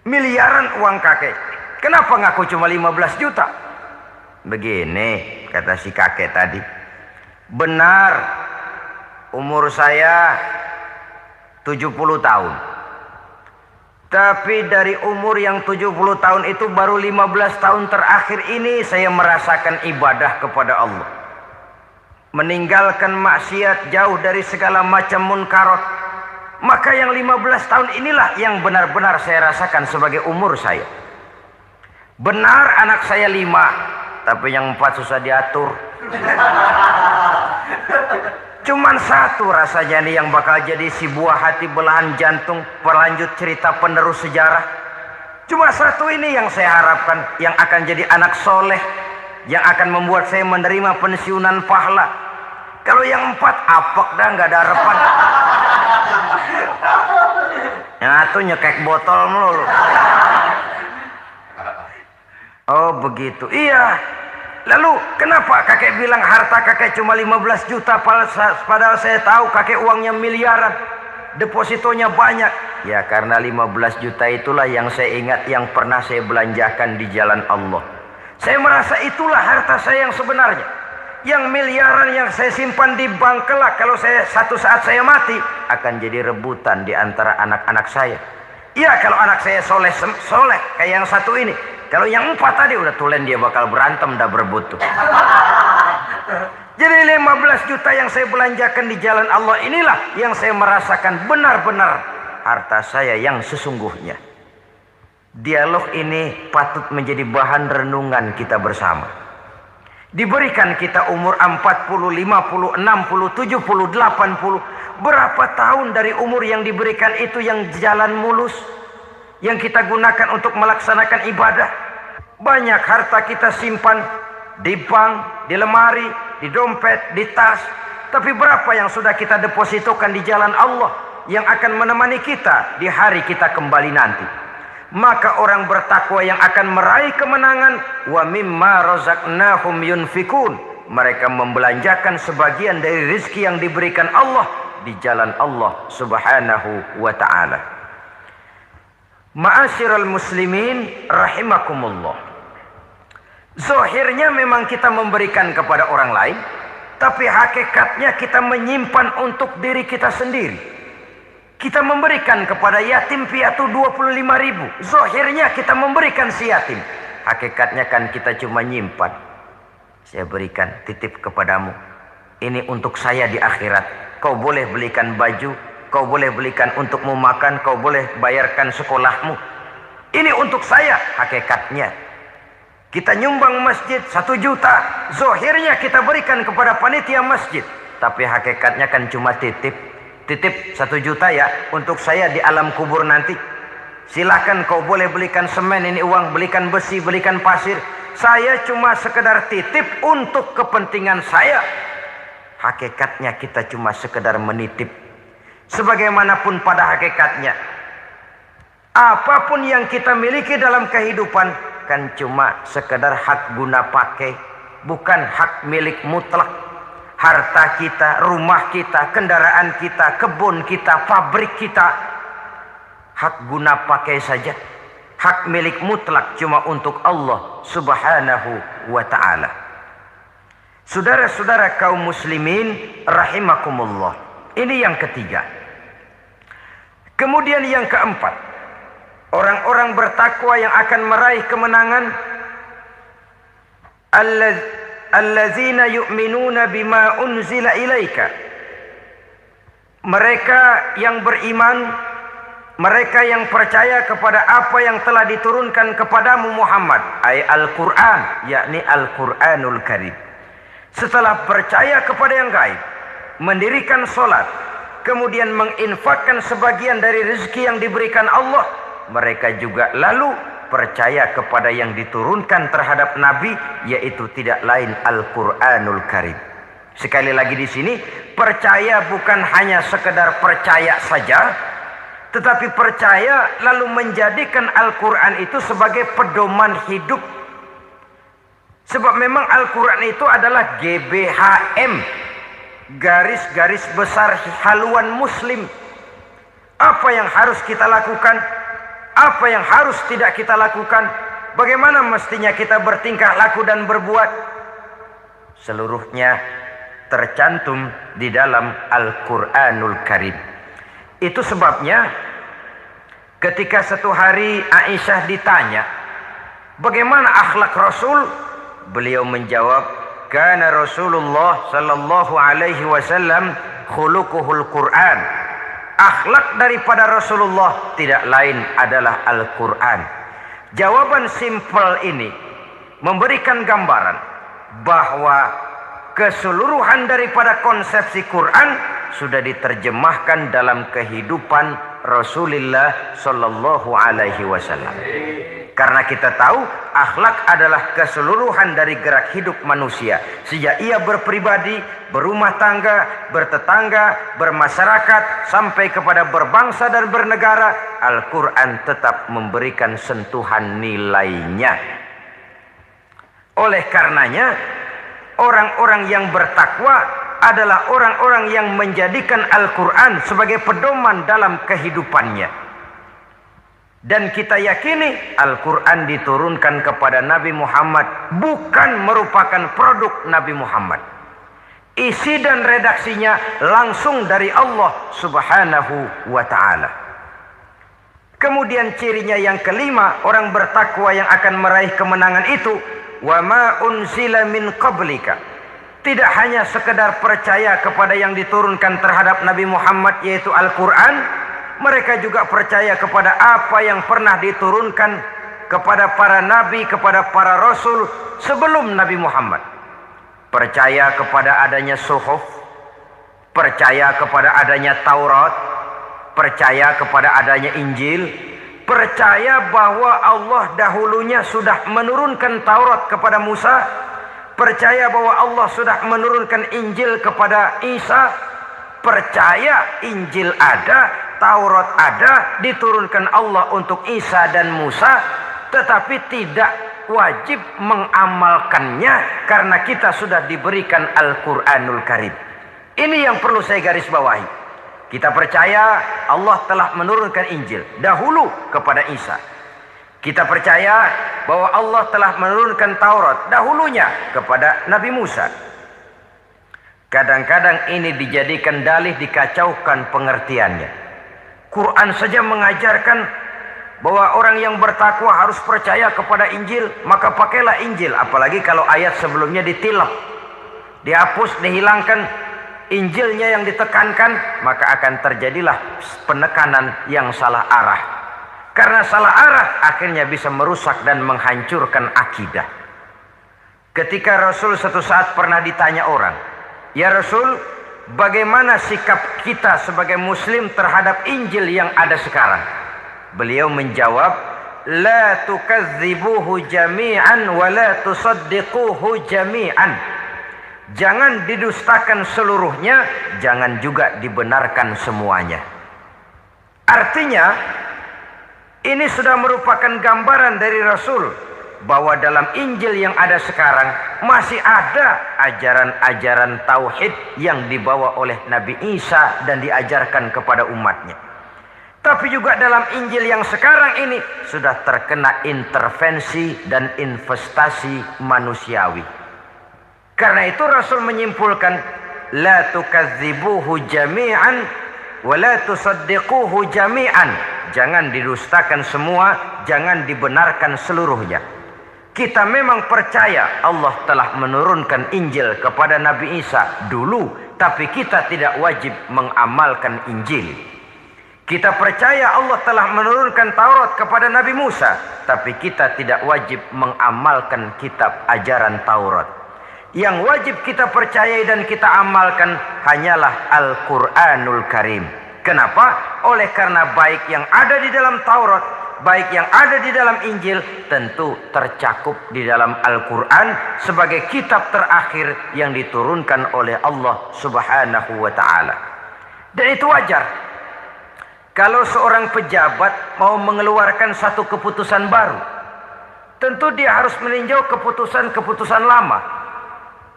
Miliaran uang kakek. Kenapa ngaku cuma 15 juta? "Begini," kata si kakek tadi. "Benar, umur saya 70 tahun. Tapi dari umur yang 70 tahun itu baru 15 tahun terakhir ini saya merasakan ibadah kepada Allah. Meninggalkan maksiat, jauh dari segala macam munkarat. Maka yang 15 tahun inilah yang benar-benar saya rasakan sebagai umur saya. Benar anak saya 5, tapi yang 4 susah diatur. Cuman 1 rasanya nih yang bakal jadi si buah hati belahan jantung, pelanjut cerita penerus sejarah. Cuma 1 ini yang saya harapkan, yang akan jadi anak soleh, yang akan membuat saya menerima pensiunan pahala. Kalau yang 4 apek dah, nggak ada harapan. Yang 1 nyekek botol melulu." "Oh begitu." "Iya. Lalu kenapa kakek bilang harta kakek cuma 15 juta padahal saya tahu kakek uangnya miliaran, depositonya banyak?" "Ya karena 15 juta itulah yang saya ingat yang pernah saya belanjakan di jalan Allah. Saya merasa itulah harta saya yang sebenarnya. Yang miliaran yang saya simpan di bank kelak kalau satu saat saya mati akan jadi rebutan di antara anak-anak saya. Iya kalau anak saya soleh kayak yang 1 ini. Kalau yang 4 tadi udah tulen dia bakal berantem dah berebut tuh." Jadi 15 juta yang saya belanjakan di jalan Allah inilah yang saya merasakan benar-benar harta saya yang sesungguhnya. Dialog ini patut menjadi bahan renungan kita bersama. Diberikan kita umur 40, 50, 60, 70, 80. Berapa tahun dari umur yang diberikan itu yang jalan mulus, yang kita gunakan untuk melaksanakan ibadah? Banyak harta kita simpan di bank, di lemari, di dompet, di tas. Tapi berapa yang sudah kita depositokan di jalan Allah yang akan menemani kita di hari kita kembali nanti? Maka orang bertakwa yang akan meraih kemenangan, wa mimma razaqnahum yunfikun. Mereka membelanjakan sebagian dari rezeki yang diberikan Allah di jalan Allah Subhanahu wa ta'ala. Ma'asyiral muslimin rahimakumullah. Zahirnya memang kita memberikan kepada orang lain, tapi hakikatnya kita menyimpan untuk diri kita sendiri. Kita memberikan kepada yatim piatu 25.000. Zahirnya kita memberikan si yatim. Hakikatnya kan kita cuma nyimpan. Saya berikan, titip kepadamu. Ini untuk saya di akhirat. Kau boleh belikan baju, kau boleh belikan untukmu makan, kau boleh bayarkan sekolahmu. Ini untuk saya. Hakikatnya kita nyumbang masjid 1 juta. Zahirnya kita berikan kepada panitia masjid, tapi hakikatnya kan cuma titip. Titip 1 juta ya, untuk saya di alam kubur nanti. Silakan kau boleh belikan semen, ini uang, belikan besi, belikan pasir. Saya cuma sekedar titip untuk kepentingan saya. Hakikatnya kita cuma sekedar menitip. Sebagaimanapun pada hakikatnya, apapun yang kita miliki dalam kehidupan kan cuma sekedar hak guna pakai, bukan hak milik mutlak. Harta kita, rumah kita, kendaraan kita, kebun kita, pabrik kita, hak guna pakai saja. Hak milik mutlak cuma untuk Allah subhanahu wa ta'ala. Saudara-saudara kaum muslimin rahimakumullah. Ini yang ketiga. Kemudian yang keempat, orang-orang bertakwa yang akan meraih kemenangan, allazina yu'minuna bima unzila ilaika. Mereka yang beriman, mereka yang percaya kepada apa yang telah diturunkan kepadamu Muhammad, ay Al-Quran, yakni Al-Quranul Karim. Setelah percaya kepada yang gaib, mendirikan solat, kemudian menginfakkan sebagian dari rezeki yang diberikan Allah, mereka juga lalu percaya kepada yang diturunkan terhadap Nabi, yaitu tidak lain Al-Quranul Karim. Sekali lagi di sini, percaya bukan hanya sekedar percaya saja, tetapi percaya lalu menjadikan Al-Quran itu sebagai pedoman hidup. Sebab memang Al-Quran itu adalah GBHM, garis-garis besar haluan muslim. Apa yang harus kita lakukan, apa yang harus tidak kita lakukan, bagaimana mestinya kita bertingkah laku dan berbuat, seluruhnya tercantum di dalam Al-Quranul Karim. Itu sebabnya ketika satu hari Aisyah ditanya bagaimana akhlak Rasul, beliau menjawab, kana Rasulullah sallallahu alaihi wasallam khuluquhul Quran. Akhlak daripada Rasulullah tidak lain adalah Al-Quran. Jawaban simpel ini memberikan gambaran bahwa keseluruhan daripada konsepsi Quran sudah diterjemahkan dalam kehidupan Rasulullah sallallahu alaihi wasallam. Karena kita tahu akhlak adalah keseluruhan dari gerak hidup manusia. Sejak ia berpribadi, berumah tangga, bertetangga, bermasyarakat, sampai kepada berbangsa dan bernegara, Al-Quran tetap memberikan sentuhan nilainya. Oleh karenanya, orang-orang yang bertakwa adalah orang-orang yang menjadikan Al-Quran sebagai pedoman dalam kehidupannya. Dan kita yakini Al-Quran diturunkan kepada Nabi Muhammad bukan merupakan produk Nabi Muhammad. Isi dan redaksinya langsung dari Allah subhanahu wa ta'ala. Kemudian cirinya yang kelima, orang bertakwa yang akan meraih kemenangan itu, wa ma unzila min qablika. Tidak hanya sekedar percaya kepada yang diturunkan terhadap Nabi Muhammad, yaitu Al-Quran, mereka juga percaya kepada apa yang pernah diturunkan kepada para nabi, kepada para rasul sebelum Nabi Muhammad. Percaya kepada adanya suhuf, percaya kepada adanya Taurat, percaya kepada adanya Injil, percaya bahwa Allah dahulunya sudah menurunkan Taurat kepada Musa, percaya bahwa Allah sudah menurunkan Injil kepada Isa, percaya Injil ada, Taurat ada, diturunkan Allah untuk Isa dan Musa, tetapi tidak wajib mengamalkannya karena kita sudah diberikan Al-Quranul Karim. Ini yang perlu saya garis bawahi. Kita percaya Allah telah menurunkan Injil dahulu kepada Isa. Kita percaya bahwa Allah telah menurunkan Taurat dahulunya kepada Nabi Musa. Kadang-kadang ini dijadikan dalih, dikacaukan pengertiannya. Quran saja mengajarkan bahwa orang yang bertakwa harus percaya kepada Injil, maka pakailah Injil. Apalagi kalau ayat sebelumnya ditilap, dihapus, dihilangkan, Injilnya yang ditekankan, maka akan terjadilah penekanan yang salah arah. Karena salah arah akhirnya bisa merusak dan menghancurkan akidah. Ketika Rasul suatu saat pernah ditanya orang, "Ya Rasul, bagaimana sikap kita sebagai muslim terhadap Injil yang ada sekarang?" Beliau menjawab, "La tukadzibuhu jami'an wa la tusaddiquhu jami'an." Jangan didustakan seluruhnya, jangan juga dibenarkan semuanya. Artinya, ini sudah merupakan gambaran dari Rasul bahwa dalam Injil yang ada sekarang masih ada ajaran-ajaran tauhid yang dibawa oleh Nabi Isa dan diajarkan kepada umatnya. Tapi juga dalam Injil yang sekarang ini sudah terkena intervensi dan investasi manusiawi. Karena itu Rasul menyimpulkan, la tukadzibuhu jami'an wa la tusaddiquhu jami'an. Jangan didustakan semua, jangan dibenarkan seluruhnya. Kita memang percaya Allah telah menurunkan Injil kepada Nabi Isa dulu, tapi kita tidak wajib mengamalkan Injil. Kita percaya Allah telah menurunkan Taurat kepada Nabi Musa, tapi kita tidak wajib mengamalkan kitab ajaran Taurat. Yang wajib kita percayai dan kita amalkan hanyalah Al-Quranul Karim. Kenapa? Oleh karena baik yang ada di dalam Taurat, baik yang ada di dalam Injil, tentu tercakup di dalam Al-Quran sebagai kitab terakhir yang diturunkan oleh Allah Subhanahu wa Ta'ala. Dan itu wajar. Kalau seorang pejabat mau mengeluarkan satu keputusan baru, tentu dia harus meninjau keputusan-keputusan lama.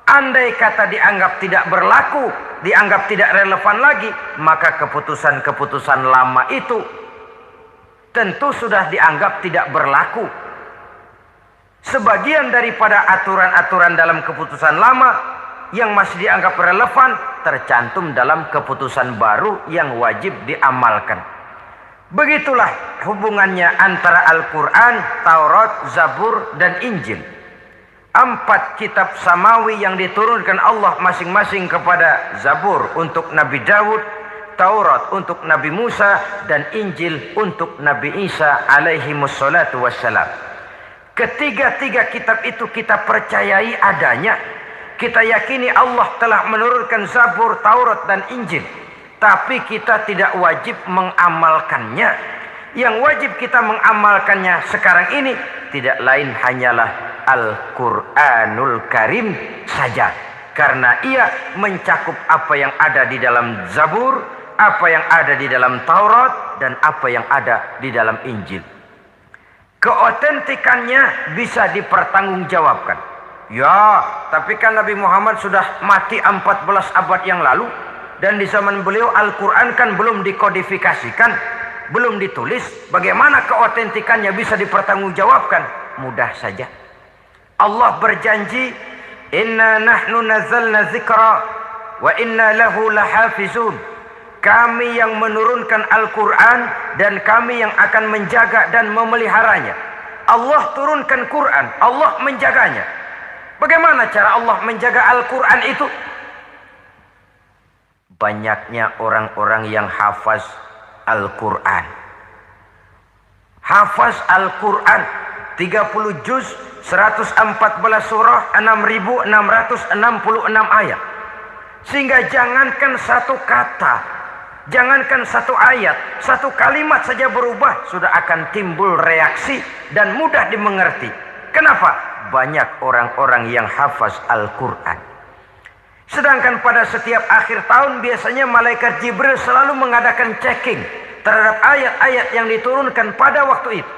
Andai kata dianggap tidak berlaku, dianggap tidak relevan lagi, maka keputusan-keputusan lama itu tentu sudah dianggap tidak berlaku. Sebagian daripada aturan-aturan dalam keputusan lama yang masih dianggap relevan tercantum dalam keputusan baru yang wajib diamalkan. Begitulah hubungannya antara Al-Quran, Taurat, Zabur, dan Injil. 4 kitab samawi yang diturunkan Allah masing-masing kepada Zabur untuk Nabi Daud, Taurat untuk Nabi Musa, dan Injil untuk Nabi Isa alaihi wassalatu wassalam. Ketiga-tiga kitab itu kita percayai adanya. Kita yakini Allah telah menurunkan Zabur, Taurat, dan Injil. Tapi kita tidak wajib mengamalkannya. Yang wajib kita mengamalkannya sekarang ini tidak lain hanyalah Al-Quranul Karim saja. Karena ia mencakup apa yang ada di dalam Zabur, apa yang ada di dalam Taurat, dan apa yang ada di dalam Injil. Keotentikannya bisa dipertanggungjawabkan. Ya, tapi kan Nabi Muhammad sudah mati 14 abad yang lalu. Dan di zaman beliau Al-Quran kan belum dikodifikasikan, belum ditulis. Bagaimana keotentikannya bisa dipertanggungjawabkan? Mudah saja. Allah berjanji, "Inna nahnu nazzalna dzikra wa inna lahu lahafizun." Kami yang menurunkan Al-Quran dan kami yang akan menjaga dan memeliharanya. Allah turunkan Quran, Allah menjaganya. Bagaimana cara Allah menjaga Al-Quran itu? Banyaknya orang-orang yang hafaz Al-Quran. Hafaz Al-Quran 30 juz, 114 surah, 6.666 ayat. Sehingga jangankan satu kata, jangankan satu ayat, satu kalimat saja berubah, sudah akan timbul reaksi dan mudah dimengerti. Kenapa? Banyak orang-orang yang hafaz Al-Quran. Sedangkan pada setiap akhir tahun biasanya malaikat Jibril selalu mengadakan checking terhadap ayat-ayat yang diturunkan pada waktu itu.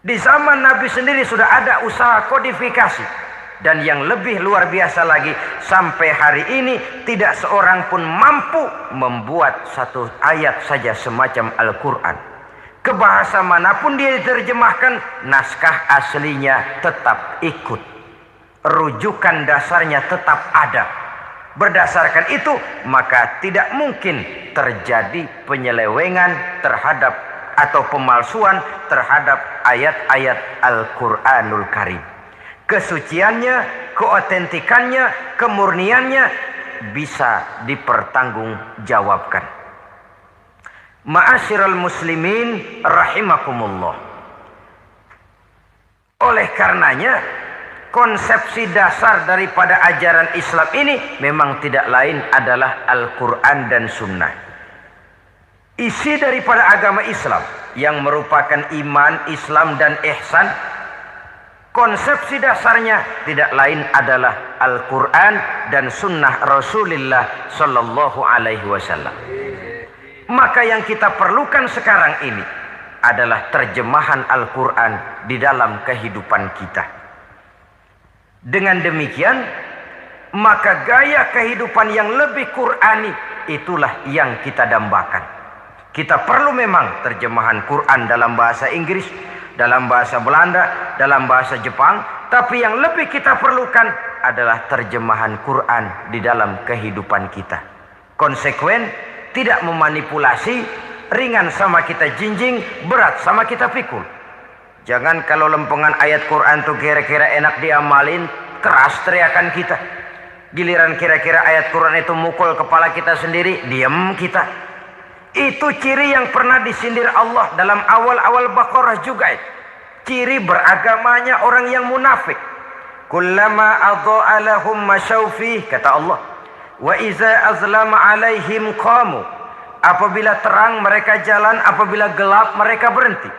Di zaman Nabi sendiri sudah ada usaha kodifikasi. Dan yang lebih luar biasa lagi, sampai hari ini tidak seorang pun mampu membuat satu ayat saja semacam Al-Quran. Ke bahasa manapun dia diterjemahkan, naskah aslinya tetap ikut. Rujukan dasarnya tetap ada. Berdasarkan itu, maka tidak mungkin terjadi penyelewengan terhadap atau pemalsuan terhadap ayat-ayat Al-Quranul Karim. Kesuciannya, keotentikannya, kemurniannya bisa dipertanggungjawabkan. Ma'asyiral muslimin rahimakumullah. Oleh karenanya, konsepsi dasar daripada ajaran Islam ini memang tidak lain adalah Al-Quran dan Sunnah. Isi daripada agama Islam yang merupakan iman, Islam dan ihsan, konsepsi dasarnya tidak lain adalah Al-Quran dan Sunnah Rasulullah Sallallahu Alaihi Wasallam. Maka yang kita perlukan sekarang ini adalah terjemahan Al-Quran di dalam kehidupan kita. Dengan demikian, maka gaya kehidupan yang lebih Qurani itulah yang kita dambakan. Kita perlu memang terjemahan Quran dalam bahasa Inggris, dalam bahasa Belanda, dalam bahasa Jepang, tapi yang lebih kita perlukan adalah terjemahan Quran di dalam kehidupan kita. Konsekuen, tidak memanipulasi, ringan sama kita jinjing, berat sama kita pikul. Jangan kalau lempengan ayat Quran tuh kira-kira enak diamalin, keras teriakan kita. Giliran kira-kira ayat Quran itu mukul kepala kita sendiri, diam kita. Itu ciri yang pernah disindir Allah dalam awal-awal Baqarah juga. Ciri beragamanya orang yang munafik. Kullama adha'a lahum masyaw fih, kata Allah. Wa iza azlama alaihim qamu. Apabila terang mereka jalan, apabila gelap mereka berhenti.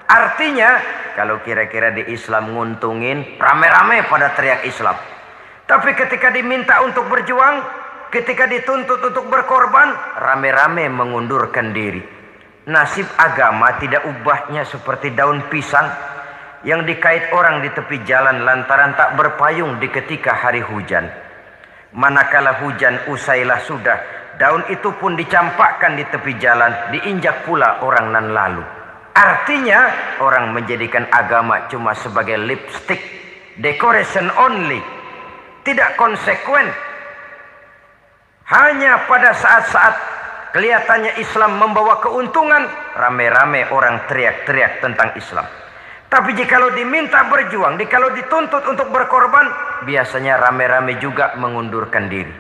Artinya, kalau kira-kira di Islam nguntungin, rame-rame pada teriak Islam. Tapi ketika diminta untuk berjuang, ketika dituntut untuk berkorban, rame-rame mengundurkan diri. Nasib agama tidak ubahnya seperti daun pisang yang dikait orang di tepi jalan lantaran tak berpayung di ketika hari hujan. Manakala hujan usailah sudah, daun itu pun dicampakkan di tepi jalan, diinjak pula orang nan lalu. Artinya, orang menjadikan agama cuma sebagai lipstick, decoration only, tidak konsekuen. Hanya pada saat-saat kelihatannya Islam membawa keuntungan, rame-rame orang teriak-teriak tentang Islam. Tapi jikalau diminta berjuang, jikalau dituntut untuk berkorban, biasanya rame-rame juga mengundurkan diri.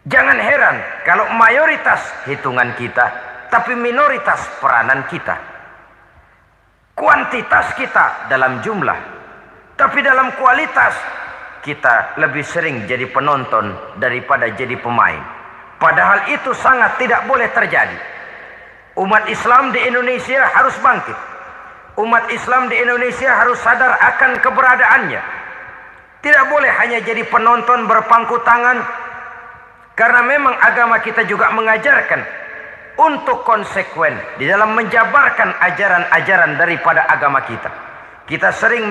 Jangan heran kalau mayoritas hitungan kita, tapi minoritas peranan kita. Kuantitas kita dalam jumlah, tapi dalam kualitas kita lebih sering jadi penonton daripada jadi pemain. Padahal itu sangat tidak boleh terjadi. Umat Islam di Indonesia harus bangkit. Umat Islam di Indonesia harus sadar akan keberadaannya. Tidak boleh hanya jadi penonton berpangku tangan. Karena memang agama kita juga mengajarkan untuk konsekuen di dalam menjabarkan ajaran-ajaran daripada agama kita. Kita sering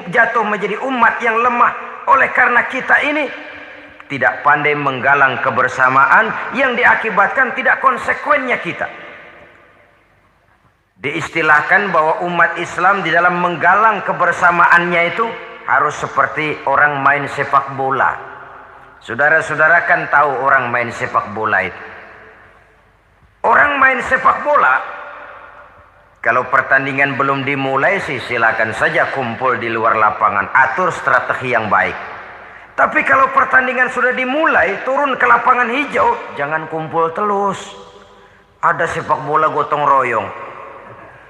jatuh menjadi umat yang lemah. Oleh karena kita ini tidak pandai menggalang kebersamaan yang diakibatkan tidak konsekuennya kita. Diistilahkan bahwa umat Islam di dalam menggalang kebersamaannya itu harus seperti orang main sepak bola. Saudara-saudara kan tahu orang main sepak bola itu. Orang main sepak bola, kalau pertandingan belum dimulai sih silakan saja kumpul di luar lapangan, atur strategi yang baik. Tapi kalau pertandingan sudah dimulai, turun ke lapangan hijau, jangan kumpul terus. Ada sepak bola gotong royong.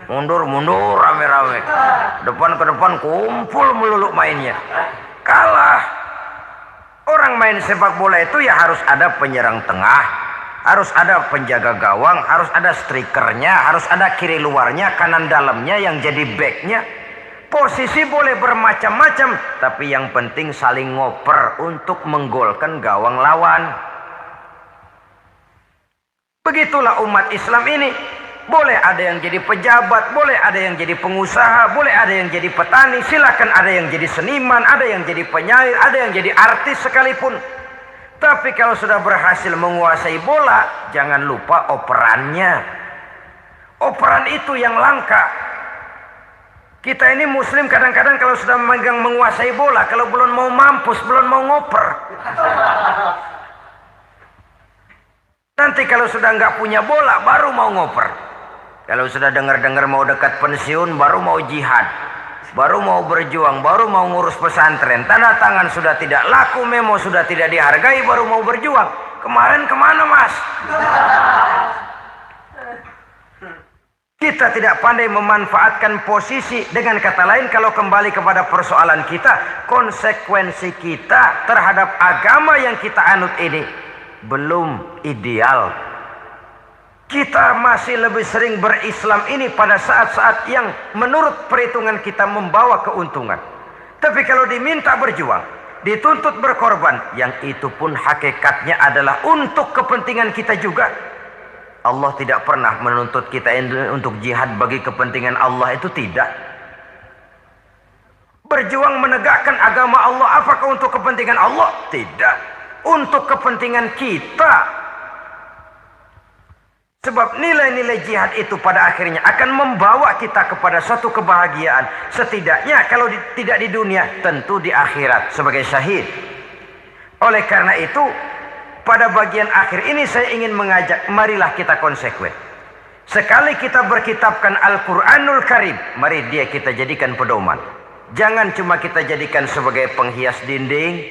Mundur-mundur rame-rame. Depan ke depan kumpul melulu mainnya. Kalah. Orang main sepak bola itu ya harus ada penyerang tengah, harus ada penjaga gawang, harus ada strikernya, harus ada kiri luarnya, kanan dalamnya yang jadi backnya. Posisi boleh bermacam-macam, tapi yang penting saling ngoper untuk menggolkan gawang lawan. Begitulah umat Islam ini. Boleh ada yang jadi pejabat, boleh ada yang jadi pengusaha, boleh ada yang jadi petani, silakan ada yang jadi seniman, ada yang jadi penyair, ada yang jadi artis sekalipun. Tapi kalau sudah berhasil menguasai bola, jangan lupa operannya. Operan itu yang langka. Kita ini muslim kadang-kadang kalau sudah memegang menguasai bola, kalau belum mau mampus, belum mau ngoper. Nanti kalau sudah nggak punya bola, baru mau ngoper. Kalau sudah dengar-dengar mau dekat pensiun, baru mau jihad, baru mau berjuang, baru mau ngurus pesantren. Tanda tangan sudah tidak laku, memo sudah tidak dihargai, baru mau berjuang. Kemarin kemana, Mas? Kita tidak pandai memanfaatkan posisi. Dengan kata lain, kalau kembali kepada persoalan kita, konsekuensi kita terhadap agama yang kita anut ini belum ideal. Kita masih lebih sering berislam ini pada saat-saat yang menurut perhitungan kita membawa keuntungan. Tapi kalau diminta berjuang, dituntut berkorban, yang itu pun hakikatnya adalah untuk kepentingan kita juga. Allah tidak pernah menuntut kita untuk jihad bagi kepentingan Allah, itu tidak. Berjuang menegakkan agama Allah, apakah untuk kepentingan Allah? Tidak. Untuk kepentingan kita. Sebab nilai-nilai jihad itu pada akhirnya akan membawa kita kepada suatu kebahagiaan. Setidaknya kalau tidak di dunia, tentu di akhirat sebagai syahid. Oleh karena itu, pada bagian akhir ini saya ingin mengajak, marilah kita konsekuen. Sekali kita berkitabkan Al-Quranul Karim, mari dia kita jadikan pedoman. Jangan cuma kita jadikan sebagai penghias dinding,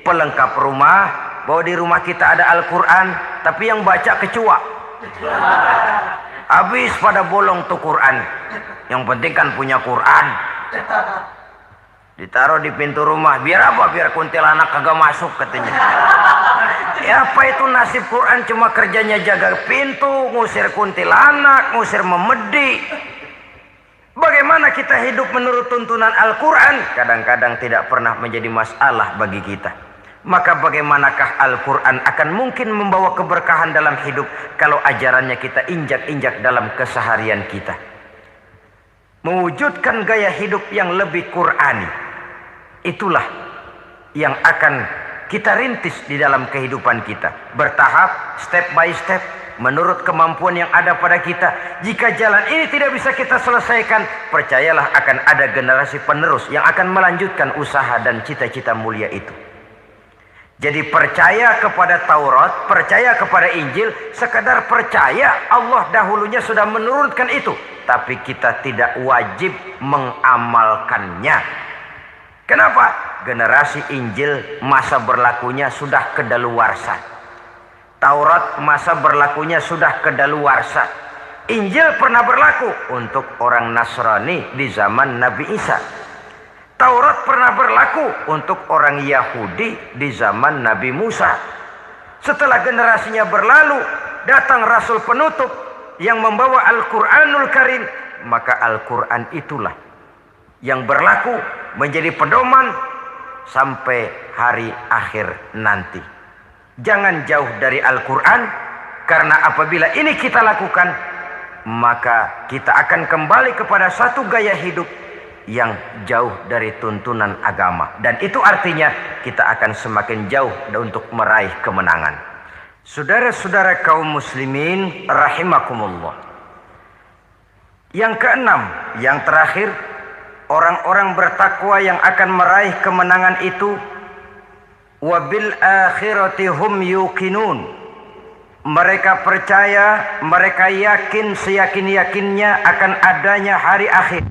pelengkap rumah, bahwa di rumah kita ada Al-Quran, tapi yang baca kecoa. Habis pada bolong tuh Quran. Yang penting kan punya Quran. Ditaruh di pintu rumah. Biar apa? Biar kuntilanak kagak masuk katanya. Ya apa itu nasib Quran? Cuma kerjanya jaga pintu, ngusir kuntilanak, ngusir memedi. Bagaimana kita hidup menurut tuntunan Al-Quran? Kadang-kadang tidak pernah menjadi masalah bagi kita. Maka bagaimanakah Al-Quran akan mungkin membawa keberkahan dalam hidup kalau ajarannya kita injak-injak dalam keseharian kita. Mewujudkan gaya hidup yang lebih Qurani, itulah yang akan kita rintis di dalam kehidupan kita. Bertahap, step by step, menurut kemampuan yang ada pada kita. Jika jalan ini tidak bisa kita selesaikan, percayalah akan ada generasi penerus yang akan melanjutkan usaha dan cita-cita mulia itu. Jadi percaya kepada Taurat, percaya kepada Injil, sekadar percaya Allah dahulunya sudah menurunkan itu. Tapi kita tidak wajib mengamalkannya. Kenapa? Generasi Injil masa berlakunya sudah kedaluarsa. Taurat masa berlakunya sudah kedaluarsa. Injil pernah berlaku untuk orang Nasrani di zaman Nabi Isa. Taurat pernah berlaku untuk orang Yahudi di zaman Nabi Musa. Setelah generasinya berlalu, datang Rasul penutup yang membawa Al-Quranul Karim. Maka Al-Quran itulah yang berlaku menjadi pedoman sampai hari akhir nanti. Jangan jauh dari Al-Quran, karena apabila ini kita lakukan, maka kita akan kembali kepada satu gaya hidup yang jauh dari tuntunan agama, dan itu artinya kita akan semakin jauh untuk meraih kemenangan. Saudara-saudara kaum muslimin rahimakumullah. Yang keenam, yang terakhir, orang-orang bertakwa yang akan meraih kemenangan itu wabil akhirati hum yuqinun. Mereka percaya, mereka yakin seyakin-yakinnya akan adanya hari akhir,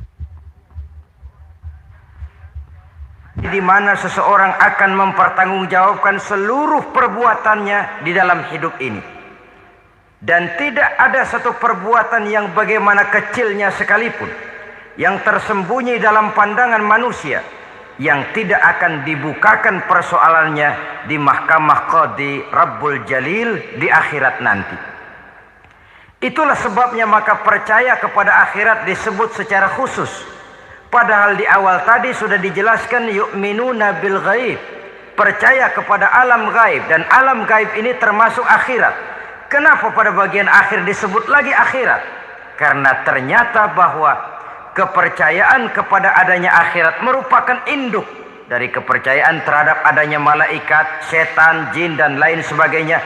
di mana seseorang akan mempertanggungjawabkan seluruh perbuatannya di dalam hidup ini. Dan tidak ada satu perbuatan yang bagaimana kecilnya sekalipun yang tersembunyi dalam pandangan manusia yang tidak akan dibukakan persoalannya di mahkamah Qadi Rabbul Jalil di akhirat nanti. Itulah sebabnya maka percaya kepada akhirat disebut secara khusus. Padahal di awal tadi sudah dijelaskan yu'minuna bil ghaib, percaya kepada alam gaib, dan alam gaib ini termasuk akhirat. Kenapa pada bagian akhir disebut lagi akhirat? Karena ternyata bahwa kepercayaan kepada adanya akhirat merupakan induk dari kepercayaan terhadap adanya malaikat, setan, jin dan lain sebagainya,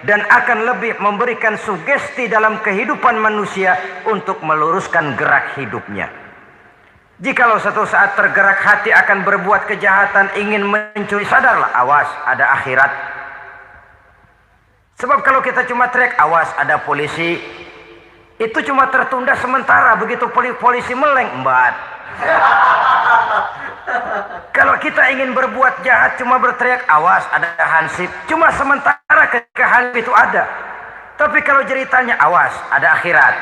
dan akan lebih memberikan sugesti dalam kehidupan manusia untuk meluruskan gerak hidupnya. Jikalau satu saat tergerak hati akan berbuat kejahatan, ingin mencuri, sadarlah, awas ada akhirat. Sebab kalau kita cuma teriak awas ada polisi, itu cuma tertunda sementara. Begitu polisi meleng, embat. Kalau kita ingin berbuat jahat cuma berteriak awas ada hansip, cuma sementara ketika hansip itu ada. Tapi kalau ceritanya awas ada akhirat,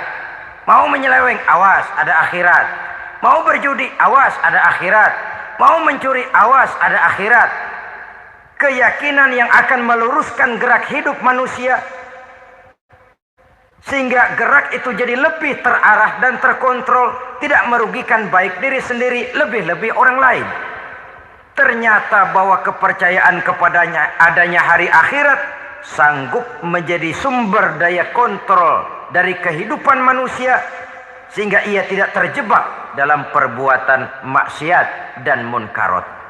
mau menyeleweng awas ada akhirat, mau berjudi awas ada akhirat, mau mencuri awas ada akhirat. Keyakinan yang akan meluruskan gerak hidup manusia sehingga gerak itu jadi lebih terarah dan terkontrol, tidak merugikan baik diri sendiri, lebih-lebih orang lain. Ternyata bahwa kepercayaan kepadanya adanya hari akhirat sanggup menjadi sumber daya kontrol dari kehidupan manusia, sehingga ia tidak terjebak dalam perbuatan maksiat dan munkarat.